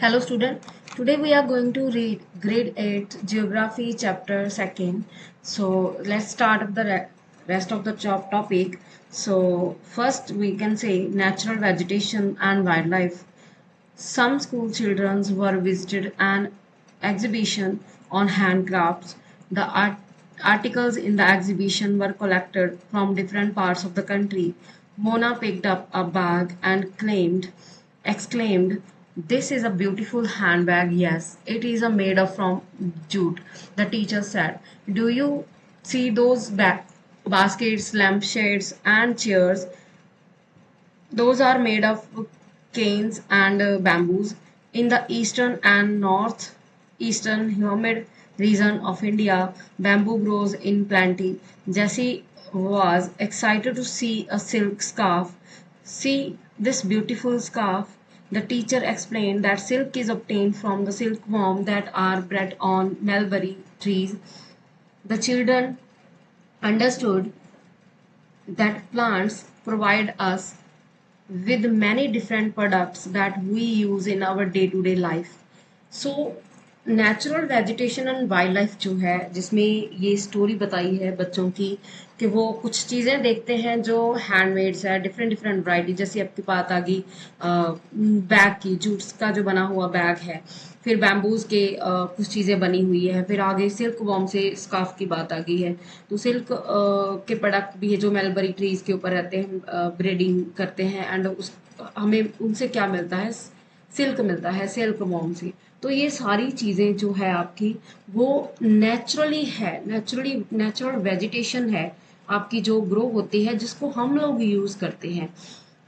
Hello student, today we are going to read grade 8 geography chapter 2nd. So let's start the rest of the topic. So first we can say natural vegetation and wildlife. Some school children were visited an exhibition on handcrafts. The articles in the exhibition were collected from different parts of the country. Mona picked up a bag and exclaimed, "This is a beautiful handbag." "Yes, it is made of from jute," the teacher said. "Do you see those baskets, lampshades, and chairs? Those are made of canes and bamboos. In the eastern and northeastern humid region of India, bamboo grows in plenty." Jessie was excited to see a silk scarf. "See this beautiful scarf," the teacher explained. "That silk is obtained from the silkworm that are bred on mulberry trees." The children understood that plants provide us with many different products that we use in our day to day life. So natural vegetation and wild life जो है, जिसमें ये story बताई है बच्चों की कि वो कुछ चीज़ें देखते हैं जो हैंडमेड्स है, डिफरेंट डिफरेंट वैरायटी। जैसे आपकी बात आ गई बैग की, जूट्स का जो बना हुआ बैग है, फिर बैम्बूज के कुछ चीज़ें बनी हुई है, फिर आगे सिल्क वॉर्म से स्कार्फ की बात आ गई है। तो सिल्क के प्रोडक्ट भी है जो मेलबरी ट्रीज के ऊपर रहते हैं, ब्रीडिंग करते हैं, एंड उस हमें उनसे क्या मिलता है, सिल्क मिलता है, सिल्क वॉर्म से। तो ये सारी चीज़ें जो है आपकी वो नेचुरली है, नेचुरल वेजिटेशन है आपकी जो ग्रो होती है, जिसको हम लोग यूज़ करते हैं।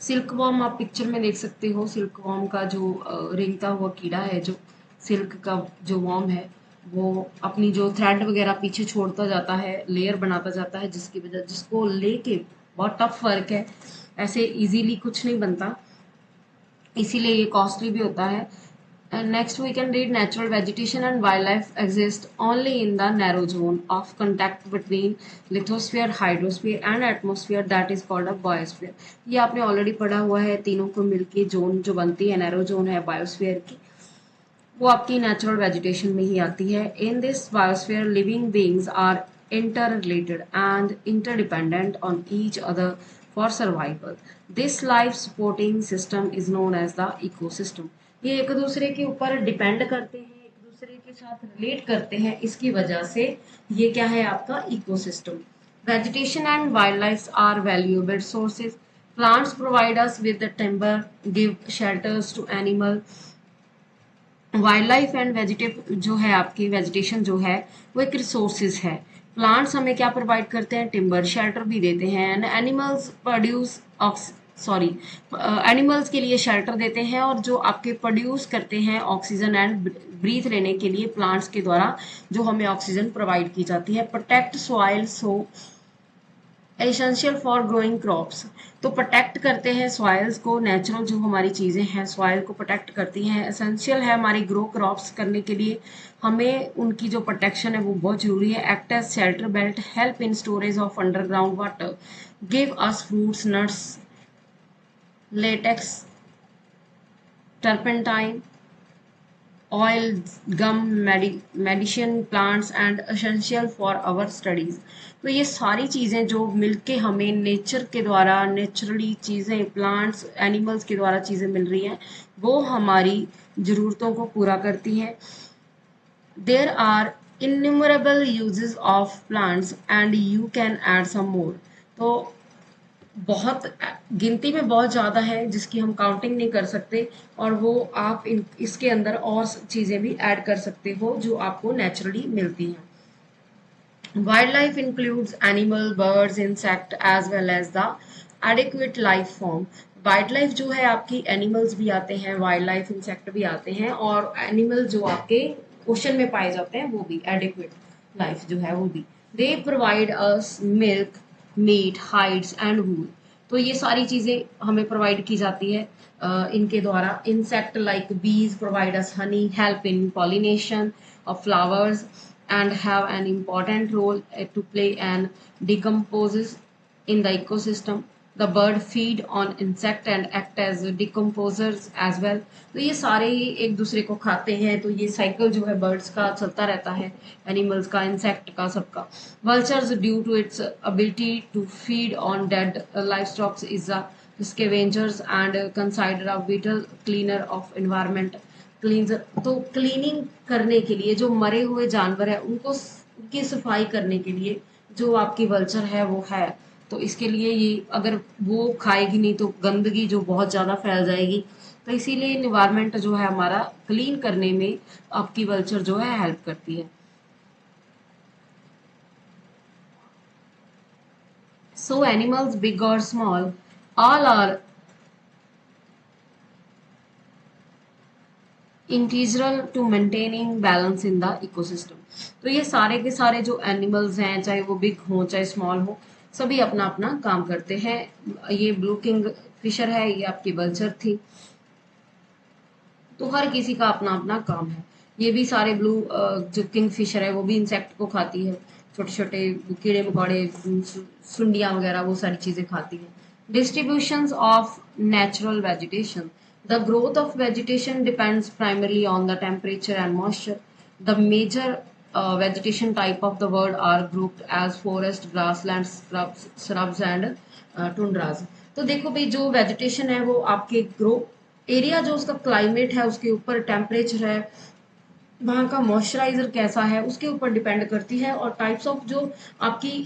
सिल्क वॉर्म आप पिक्चर में देख सकते हो। सिल्क वॉर्म का जो रेंगता हुआ कीड़ा है, जो सिल्क का जो वॉर्म है, वो अपनी जो थ्रेड वगैरह पीछे छोड़ता जाता है, लेयर बनाता जाता है, जिसकी वजह जिसको लेके बहुत टफ वर्क है, ऐसे इजीली कुछ नहीं बनता, इसीलिए ये कॉस्टली भी होता है। Next, we can read natural vegetation and wildlife exist only in the narrow zone of contact between lithosphere, hydrosphere and atmosphere, that is called a biosphere. ये आपने ऑलरेडी पढ़ा हुआ है। तीनों को मिलके जोन जो बनती है, नैरो जोन है बायोस्फीयर की, वो आपकी नेचुरल वेजिटेशन में ही आती है। In this biosphere living beings are interrelated and interdependent on each other for survival. This life supporting system is known as the ecosystem. ये एक दूसरे के ऊपर डिपेंड करते हैं, एक दूसरे के साथ रिलेट करते हैं, इसकी वजह से ये क्या है आपका ecosystem. Vegetation and wildlife are valuable sources. Plants provide us with the timber, give shelters to animals. Wild life and vegetative जो है आपकी वेजिटेशन जो है वो एक रिसोर्सेज है। प्लांट्स हमें क्या प्रोवाइड करते हैं, टिम्बर, शेल्टर भी देते हैं, एंड एनिमल्स प्रोड्यूस एनिमल्स के लिए शेल्टर देते हैं, और जो आपके प्रोड्यूस करते हैं ऑक्सीजन एंड ब्रीथ लेने के लिए प्लांट्स के द्वारा जो हमें ऑक्सीजन प्रोवाइड की जाती है। Protect soil so essential for growing crops, तो प्रोटेक्ट करते हैं सॉइल्स को, नेचुरल जो हमारी चीज़ें हैं सॉइल को प्रोटेक्ट करती हैं, एसेंशियल है हमारी ग्रो क्रॉप्स करने के लिए, हमें उनकी जो प्रोटेक्शन है वो बहुत जरूरी है। Act as shelter belt, help in storage of underground water, give us fruits, nuts, latex, turpentine, oil, gum, medicine plants and essential for our studies. तो ये सारी चीज़ें जो मिलके हमें नेचर के द्वारा, नेचुरली चीज़ें, प्लांट्स, एनिमल्स के द्वारा चीज़ें मिल रही हैं, वो हमारी ज़रूरतों को पूरा करती हैं। There are innumerable uses of plants and you can add some more. तो बहुत गिनती में बहुत ज़्यादा है जिसकी हम काउंटिंग नहीं कर सकते, और वो आप इसके अंदर और चीज़ें भी ऐड कर सकते हो जो आपको नेचुरली मिलती हैं। Wild life includes animal, birds, insect as well as the adequate life form. Wild life जो है आपकी, एनिमल्स भी आते हैं, वाइल्ड लाइफ इंसेक्ट भी आते हैं, और एनिमल जो आपके ओशन में पाए जाते हैं वो भी एडिक्वेट लाइफ जो है वो भी। They provide us milk, meat, hides and wool. तो ये सारी चीज़ें हमें प्रोवाइड की जाती है इनके द्वारा। इंसेक्ट लाइक बीज provide us Honey, help in pollination of flowers and have an important role to play and decomposes in the ecosystem. The bird feed on insect and act as decomposers as well. तो ये सारे ही एक दूसरे को खाते हैं, तो ये साइकिल जो है बर्ड्स का चलता रहता है, एनिमल्स का, इंसेक्ट का, सबका। Vultures due to its ability to feed on dead life stocks is a scavengers and consider a vital cleaner of environment। Cleanser तो क्लीनिंग करने के लिए, जो मरे हुए जानवर है उनको उनकी सफाई करने के लिए जो आपकी वल्चर है वो है। तो इसके लिए ये अगर वो खाएगी नहीं तो गंदगी जो बहुत ज़्यादा फैल जाएगी, तो इसीलिए इन्वायरमेंट जो है हमारा क्लीन करने में आपकी वल्चर जो है हेल्प करती है। सो एनिमल्स बिग और small all are integral to maintaining balance in the ecosystem. तो ये सारे के सारे जो एनिमल्स हैं, चाहे वो बिग हो चाहे स्मॉल हो, सभी अपना अपना काम करते हैं। ये ब्लू किंग फिशर है, ये आपकी वल्चर थी। तो हर किसी का अपना अपना काम है। ये भी सारे ब्लू जो किंग फिशर है वो भी इंसेक्ट को खाती है, छोटे छोटे कीड़े मकोड़े, सुंडियां वगैरह, वो सारी चीजें खाती है। Distribution of natural vegetation. The growth of vegetation depends primarily on the temperature and moisture. The major vegetation type of the world are grouped as forest, grasslands, shrubs and tundras। तो देखो भाई, जो वेजिटेशन है वो आपके grow area, जो उसका climate है, उसके ऊपर टेम्परेचर है, वहाँ का मॉइस्चराइजर कैसा है, उसके ऊपर डिपेंड करती है। और टाइप्स ऑफ जो आपकी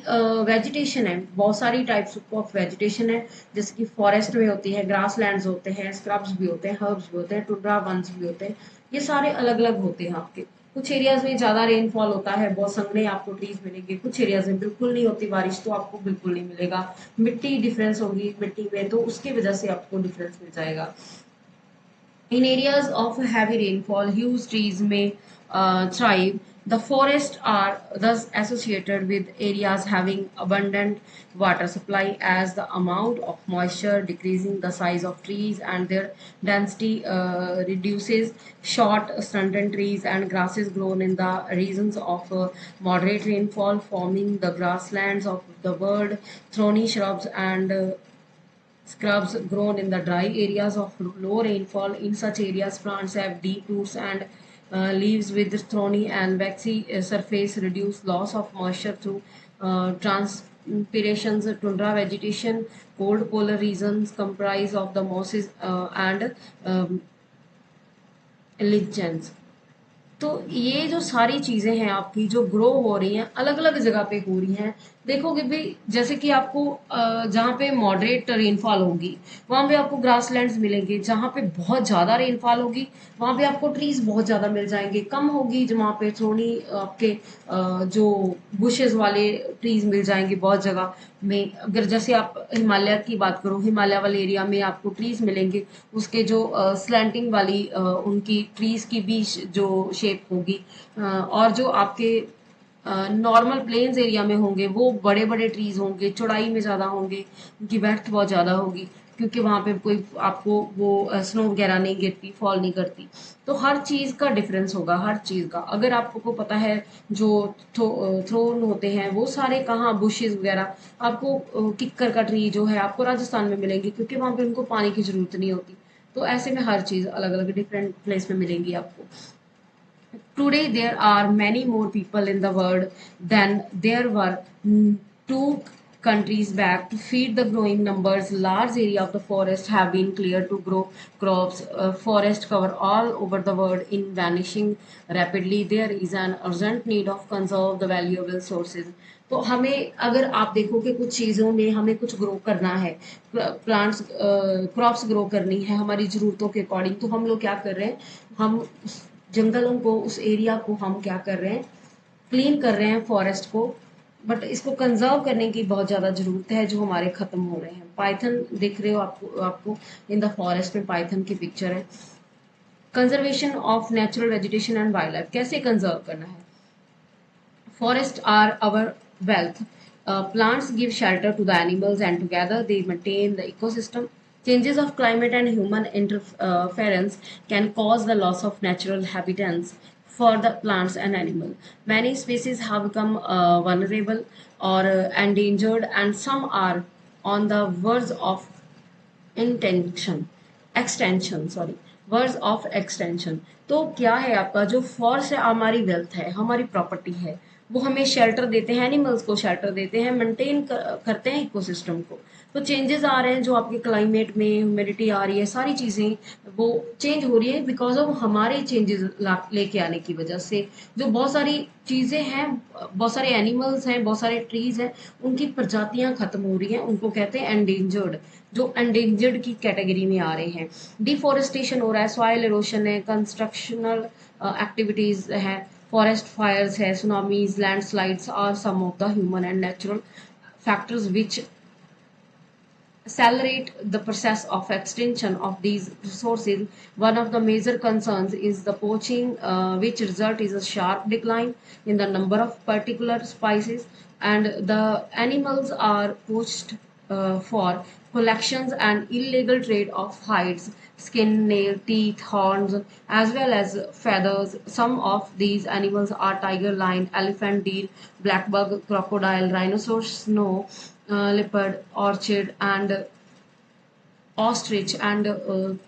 वेजिटेशन है, बहुत सारी टाइप्स ऑफ वेजिटेशन है, जैसे कि फॉरेस्ट में होती है, ग्रास लैंड्स होते हैं, स्क्रब्स भी होते हैं, हर्ब्स भी होते हैं, टुंड्रा वंस भी होते हैं। ये सारे अलग अलग होते हैं आपके। कुछ एरियाज में ज्यादा रेनफॉल होता है, बहुत संघने आपको ट्रीज मिलेंगे, कुछ एरियाज में बिल्कुल नहीं होती बारिश, तो आपको बिल्कुल नहीं मिलेगा। मिट्टी डिफरेंस होगी मिट्टी में, तो उसकी वजह से आपको डिफरेंस मिल जाएगा। In areas of heavy rainfall, huge trees may thrive. The forests are thus associated with areas having abundant water supply, as the amount of moisture decreasing the size of trees and their density reduces. Short stunted trees and grasses grown in the regions of moderate rainfall, forming the grasslands of the world. Thorny shrubs and scrubs grown in the dry areas of low rainfall. In such areas, plants have deep roots and leaves with thorny and waxy surface, reduce loss of moisture through transpirations. Tundra vegetation, cold polar regions comprise of the mosses and lichens। तो ये जो सारी चीजें हैं आपकी जो grow हो रही हैं, अलग अलग जगह पे हो रही हैं। देखोगे भी, जैसे कि आपको जहाँ पे मॉडरेट रेनफॉल होगी वहां पे आपको ग्रासलैंड्स मिलेंगे, जहाँ पे बहुत ज्यादा रेनफॉल होगी वहां पे आपको ट्रीज बहुत ज्यादा मिल जाएंगे। कम होगी जहाँ पे थोड़ी आपके जो बुशेस वाले ट्रीज मिल जाएंगे बहुत जगह में। अगर जैसे आप हिमालय की बात करो, हिमालय वाले एरिया में आपको ट्रीज मिलेंगे, उसके जो स्लैंटिंग वाली उनकी ट्रीज की भी जो शेप होगी, और जो आपके नॉर्मल प्लेन्स एरिया में होंगे वो बड़े बड़े ट्रीज होंगे, चौड़ाई में ज्यादा होंगे, उनकी बैठ बहुत ज्यादा होगी, क्योंकि वहां पे कोई आपको वो स्नो वगैरह नहीं गिरती, फॉल नहीं करती। तो हर चीज का डिफरेंस होगा, हर चीज का। अगर आपको पता है जो थ्रोन होते हैं वो सारे कहाँ, बुशेस वगैरह, आपको किक्कर का ट्री जो है आपको राजस्थान में मिलेंगे, क्योंकि वहां पे उनको पानी की जरूरत नहीं होती। तो ऐसे में हर चीज अलग अलग डिफरेंट प्लेस में मिलेंगी आपको। Today, there are many more people in the world than there were two countries back. To feed the growing numbers, large area of the forest have been cleared to grow crops. Forest cover all over the world in vanishing rapidly. There is an urgent need of conserve the valuable sources. तो हमें, अगर आप देखो कि कुछ चीज़ों में हमें कुछ ग्रो करना है, प्लांट्स क्रॉप्स ग्रो करनी है हमारी ज़रूरतों के अकॉर्डिंग, तो हम लोग क्या कर रहे हैं, हम जंगलों को, उस एरिया को हम क्या कर रहे हैं, क्लीन कर रहे हैं फॉरेस्ट को। बट इसको कंजर्व करने की बहुत ज़्यादा ज़रूरत है, जो हमारे ख़त्म हो रहे हैं। पाइथन दिख रहे हो आपको इन द फॉरेस्ट में पाइथन की पिक्चर है। Conservation of natural vegetation and wild life, कैसे कंजर्व करना है। Forests are our wealth. Plants give shelter to the animals and together they maintain the ecosystem. Changes of climate and human interference can cause the loss of natural habitats for the plants and animals. Many species have become vulnerable or endangered, and some are on the verge of extension, sorry, words of extension. तो क्या है आपका जो forest है, हमारी wealth है, हमारी property है, वो हमें शेल्टर देते हैं, एनिमल्स को शेल्टर देते हैं, मेंटेन करते हैं इकोसिस्टम को। तो चेंजेस आ रहे हैं जो आपके क्लाइमेट में, ह्यूमिडिटी आ रही है, सारी चीज़ें वो चेंज हो रही है बिकॉज ऑफ हमारे चेंजेस लेके आने की वजह से। जो बहुत सारी चीज़ें हैं, बहुत सारे एनिमल्स हैं, बहुत सारे ट्रीज हैं, उनकी प्रजातियां खत्म हो रही हैं, उनको कहते हैं एंडेंजर्ड, जो एंडेंजर्ड की कैटेगरी में आ रहे हैं। डिफोरेस्टेशन हो रहा है, सॉइल इरोशन है, कंस्ट्रक्शनल एक्टिविटीज है, फॉरेस्ट फायर्स है, tsunamis, landslides are some of the human and natural factors which accelerate the process of extinction of these resources. One of the major concerns is the poaching, which result is a sharp decline in the number of particular species, and the animals are poached for collections and illegal trade of hides, skin, nail, teeth, horns, as well as feathers. Some of these animals are tiger, lion, elephant, deer, black bug, crocodile, rhinoceros, snow leopard, orchid, and ostrich and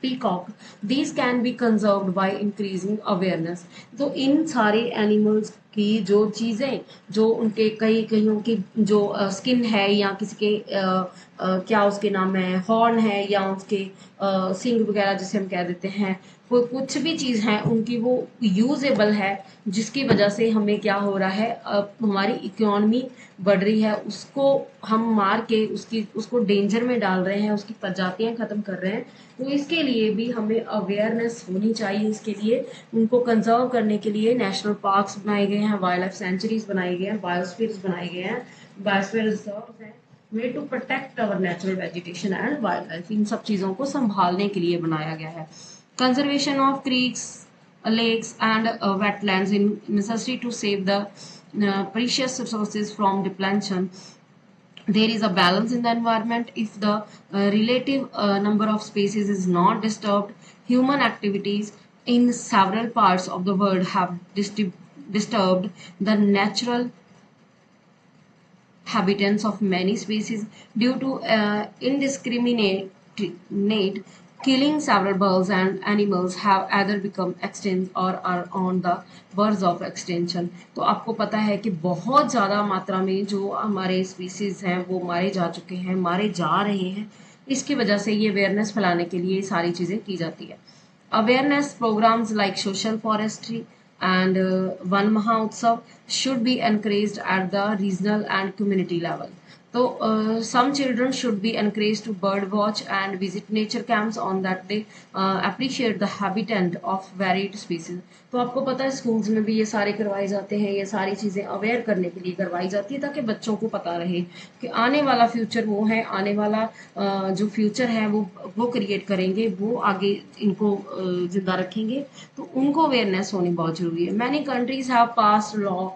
peacock. These can be conserved by increasing awareness. तो इन सारे animals की जो चीज़ें, जो उनके कई कईयों की जो स्किन है, या किसी के क्या उसके नाम है, हॉर्न है, या उसके सिंग वगैरह जिसे हम कह देते हैं, कोई कुछ भी चीज़ है उनकी वो यूजेबल है, जिसकी वजह से हमें क्या हो रहा है, हमारी इकोनॉमी बढ़ रही है, उसको हम मार के उसको डेंजर में डाल रहे हैं, उसकी प्रजातियां खत्म कर रहे हैं। तो इसके लिए भी हमें अवेयरनेस होनी चाहिए। इसके लिए उनको कंजर्व करने के लिए नेशनल पार्क्स बनाए गए हैं, वाइल्ड लाइफ सेंचुरीज बनाए गए हैं, बायोस्फीयर्स बनाए गए हैं, बायोस्फीयर रिजर्व हैं, way to protect our natural vegetation and wildlife. इन सब चीज़ों को संभालने के लिए बनाया गया है। Conservation of creeks, lakes, and wetlands in necessary to save the precious resources from depletion. There is a balance in the environment. If the relative number of species is not disturbed, human activities in several parts of the world have disturbed the natural habitats of many species due to indiscriminate killing. Several birds and animals have either become extinct or are on the verge of extinction. तो आपको पता है कि बहुत ज़्यादा मात्रा में जो हमारे स्पीसीज हैं वो मारे जा चुके हैं, मारे जा रहे हैं। इसकी वजह से ये अवेयरनेस फैलाने के लिए सारी चीज़ें की जाती है। Awareness programs like social forestry and Van Mahotsav should be encouraged at the regional and community level. So some children should be encouraged to bird watch and visit nature camps on that they appreciate the habitat of varied species. तो आपको पता है schools में भी ये सारे करवाए जाते हैं, ये सारी चीज़ें अवेयर करने के लिए करवाई जाती है ताकि बच्चों को पता रहे कि आने वाला फ्यूचर वो है, आने वाला जो फ्यूचर है वो क्रिएट करेंगे, वो आगे इनको जिंदा रखेंगे। तो उनको अवेयरनेस होनी बहुत जरूरी है। Many countries have passed law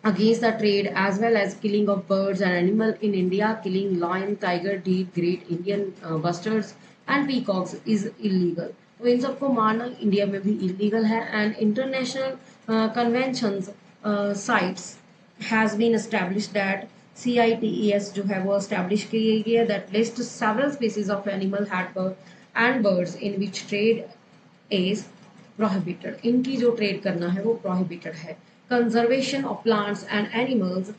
against the trade as well as killing of birds and animal. In India, killing lion, tiger, deer, great Indian bustards and peacocks is illegal. तो इन सबको मारना इंडिया में भी illegal है। And international conventions CITES has been established that CITES जो है वो establish की गई है that list several species of animal and birds in which trade is prohibited. इनकी जो ट्रेड करना है वो प्रोहिबिटेड है। Conservation of plants and animals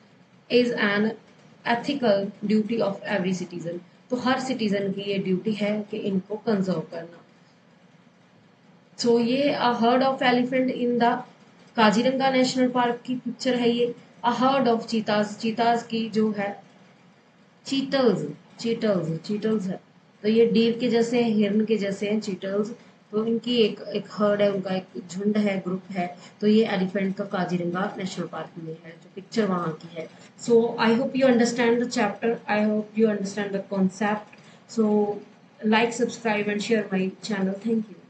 is an ethical duty of every citizen. तो हर सिटीजन की ये ड्यूटी है कि इनको कंजर्व करना। सो ये a herd of elephant in the Kaziranga national park की पिक्चर है ये। अ हर्ड ऑफ चीताज, चीताज की जो है चीटल्स, चीटल्स है। तो ये डीर के जैसे हैं, हिरन के जैसे हैं चीटल्स। तो इनकी एक हर्ड है, उनका एक झुंड है, ग्रुप है। तो ये एलिफेंट का काजीरंगा नेशनल पार्क में है, जो पिक्चर वहाँ की है। So I hope you understand the chapter, I hope you understand the concept. So like, subscribe and share my channel. Thank you.